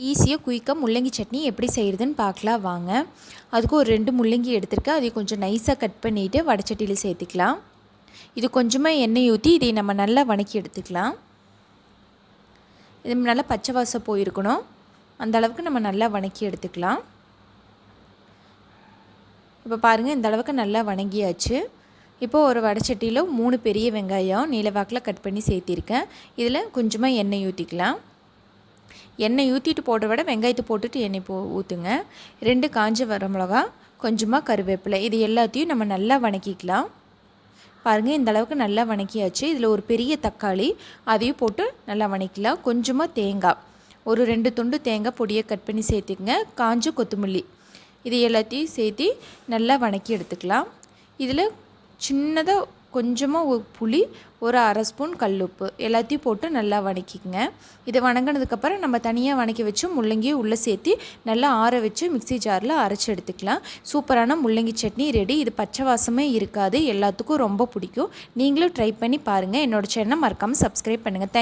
ஈஸியாக குயிக்காக முள்ளங்கி சட்னி எப்படி செய்கிறதுன்னு பார்க்கலாம் வாங்க. அதுக்கு ஒரு 2 முள்ளங்கி எடுத்துருக்கேன். அதை கொஞ்சம் நைஸாக கட் பண்ணிவிட்டு வடைச்சட்டியில் சேர்த்துக்கலாம். இது கொஞ்சமாக எண்ணெய் ஊற்றி இதை நம்ம நல்லா வணக்கி எடுத்துக்கலாம். இது நல்லா பச்சை வாசம் போயிருக்கணும். அந்த அளவுக்கு நம்ம நல்லா வணக்கி எடுத்துக்கலாம். இப்போ பாருங்கள், இந்த அளவுக்கு நல்லா வணங்கியாச்சு. இப்போது ஒரு வடைச்சட்டியில் 3 பெரிய வெங்காயம் நீளவாக்கில் கட் பண்ணி சேர்த்திருக்கேன். இதில் கொஞ்சமாக எண்ணெய் ஊற்றிக்கலாம். எண்ணெய் ஊற்றிட்டு போடுறத விட வெங்காயத்தை போட்டுட்டு எண்ணெய் ஊற்றுங்க. 2 காஞ்ச வரமிளகா, கொஞ்சமாக கருவேப்பிலை, இது எல்லாத்தையும் நம்ம நல்லா வணக்கிக்கலாம். பாருங்கள், இந்த அளவுக்கு நல்லா வணக்கியாச்சு. இதில் ஒரு பெரிய தக்காளி, அதையும் போட்டு நல்லா வணக்கலாம். கொஞ்சமாக தேங்காய், ஒரு 2 துண்டு தேங்காய் பொடியை கட் பண்ணி சேர்த்துக்குங்க. காஞ்ச கொத்தமல்லி, இது எல்லாத்தையும் சேர்த்து நல்லா வணக்கி எடுத்துக்கலாம். இதில் சின்னதாக கொஞ்சமாக புளி, ஒரு அரை ஸ்பூன் கல்லுப்பு எல்லாத்தையும் போட்டு நல்லா வணக்கிக்கங்க. இதை வணங்கினதுக்கப்புறம் நம்ம தனியாக வணக்கி வச்சு முள்ளங்கியை உள்ளே சேர்த்து நல்லா ஆற வச்சு மிக்ஸி ஜாரில் அரைச்சி எடுத்துக்கலாம். சூப்பரான முள்ளங்கி சட்னி ரெடி. இது பச்சை வாசமே இருக்காது, எல்லாத்துக்கும் ரொம்ப பிடிக்கும். நீங்களும் ட்ரை பண்ணி பாருங்கள். என்னோடய சேனலை மறக்காமல் சப்ஸ்கிரைப் பண்ணுங்கள்.